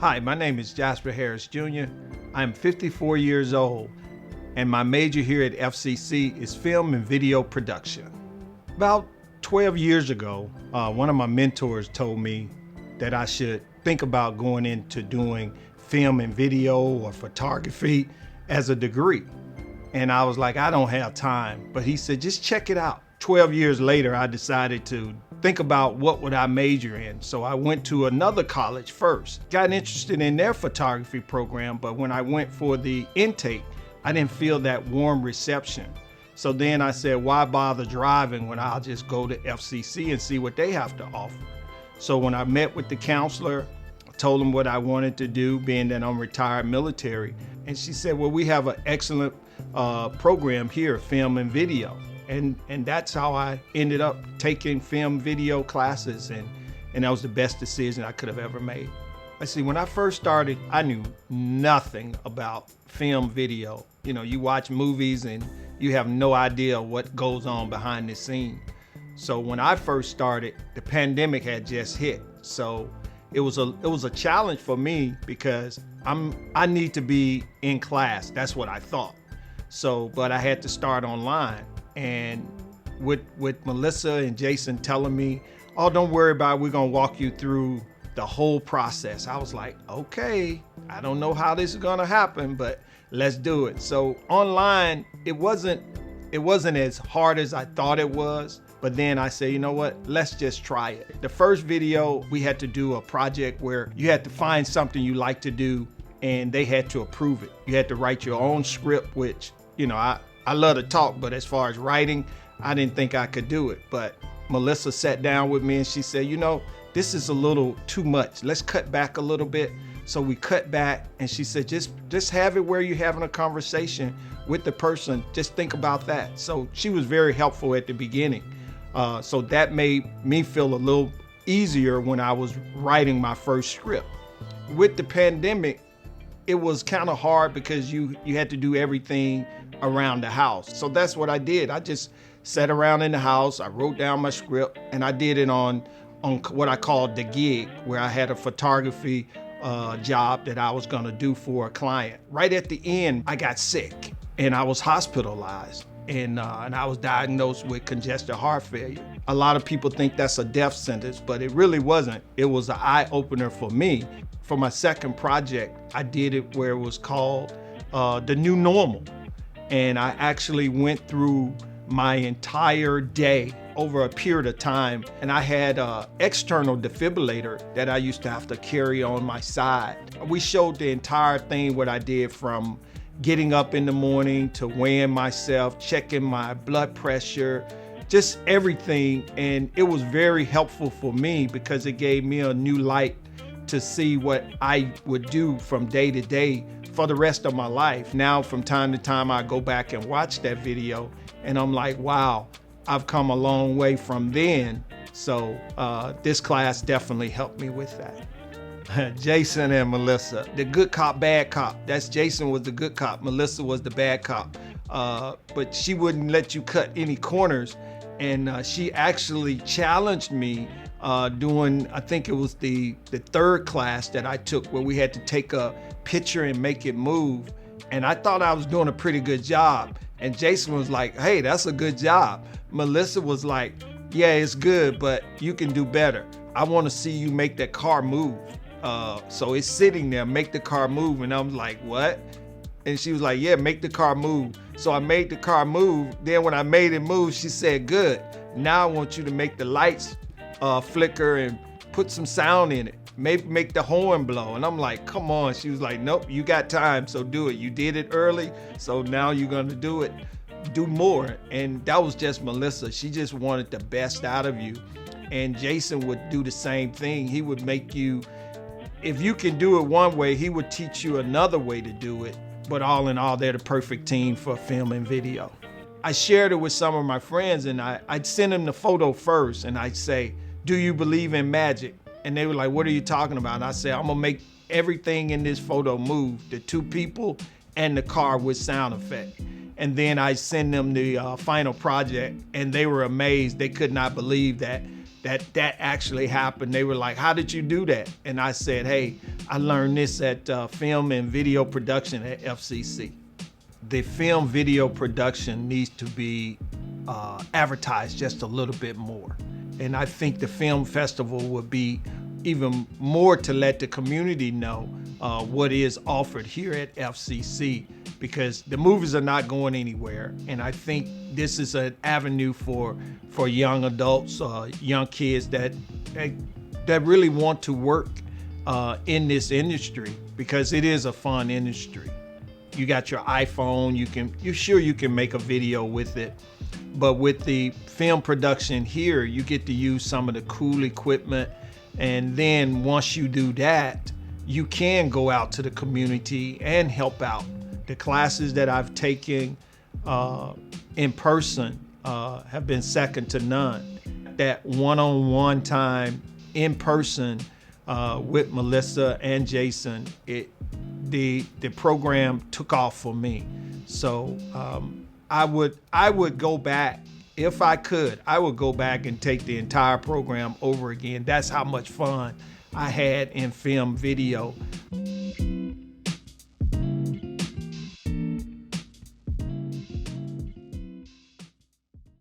Hi, my name is Jasper Harris Jr. I'm 54 years old, and my major here at FCC is film and video production. About 12 years ago, one of my mentors told me that I should think about going into doing film and video or photography as a degree. And I was like, I don't have time. But he said, just check it out. 12 years later, I decided to think about what would I major in. So I went to another college first, got interested in their photography program, but when I went for the intake, I didn't feel that warm reception. So then I said, why bother driving when I'll just go to FCC and see what they have to offer? So when I met with the counselor, I told them what I wanted to do, being that I'm retired military. And she said, well, we have an excellent program here, film and video. And that's how I ended up taking film video classes, and that was the best decision I could have ever made. I see, when I first started, I knew nothing about film video. You know, you watch movies and you have no idea what goes on behind the scene. So when I first started, the pandemic had just hit. So it was a challenge for me because I need to be in class. That's what I thought. So, but I had to start online. And with Melissa and Jason telling me, oh, don't worry about it, we're gonna walk you through the whole process. I was like, okay, I don't know how this is gonna happen, but let's do it. So online, it wasn't as hard as I thought it was, but then I said, you know what, let's just try it. The first video, we had to do a project where you had to find something you like to do and they had to approve it. You had to write your own script, which, you know, I love to talk, but as far as writing, I didn't think I could do it. But Melissa sat down with me and she said, you know, this is a little too much. Let's cut back a little bit. So we cut back and she said, just have it where you're having a conversation with the person. Just think about that. So she was very helpful at the beginning. So that made me feel a little easier when I was writing my first script. With the pandemic, it was kind of hard because you had to do everything around the house. So that's what I did. I just sat around in the house, I wrote down my script, and I did it on what I called the gig, where I had a photography job that I was gonna do for a client. Right at the end, I got sick and I was hospitalized and I was diagnosed with congestive heart failure. A lot of people think that's a death sentence, but it really wasn't. It was an eye-opener for me. For my second project, I did it where it was called The New Normal. And I actually went through my entire day over a period of time. And I had an external defibrillator that I used to have to carry on my side. We showed the entire thing, what I did from getting up in the morning to weighing myself, checking my blood pressure, just everything. And it was very helpful for me because it gave me a new light to see what I would do from day to day for the rest of my life. Now, from time to time, I go back and watch that video and I'm like, wow, I've come a long way from then. So this class definitely helped me with that. Jason and Melissa, the good cop, bad cop. That's Jason was the good cop, Melissa was the bad cop. But she wouldn't let you cut any corners. And she actually challenged me doing, I think it was the third class that I took, where we had to take a picture and make it move. And I thought I was doing a pretty good job. And Jason was like, hey, that's a good job. Melissa was like, yeah, it's good, but you can do better. I want to see you make that car move. So it's sitting there, make the car move. And I'm like, what? And she was like, yeah, make the car move. So I made the car move. Then when I made it move, she said, good. Now I want you to make the lights flicker and put some sound in it. Maybe make the horn blow. And I'm like, come on. She was like, nope, you got time, so do it. You did it early, so now you're gonna do it. Do more. And that was just Melissa. She just wanted the best out of you. And Jason would do the same thing. He would make you, if you can do it one way, he would teach you another way to do it. But all in all, they're the perfect team for film and video. I shared it with some of my friends and I'd send them the photo first and I'd say, do you believe in magic? And they were like, what are you talking about? And I said, I'm gonna make everything in this photo move, the two people and the car with sound effect. And then I send them the final project and they were amazed. They could not believe that that actually happened. They were like, how did you do that? And I said, hey, I learned this at film and video production at FCC. The film video production needs to be advertised just a little bit more. And I think the film festival would be even more to let the community know what is offered here at FCC, because the movies are not going anywhere. And I think this is an avenue for young adults, young kids that really want to work in this industry, because it is a fun industry. You got your iPhone, you're sure you can make a video with it. But with the film production here, you get to use some of the cool equipment. And then once you do that, you can go out to the community and help out. The classes that I've taken in person have been second to none. That one-on-one time in person with Melissa and Jason, the program took off for me. So I would go back. If I could, I would go back and take the entire program over again. That's how much fun I had in film video.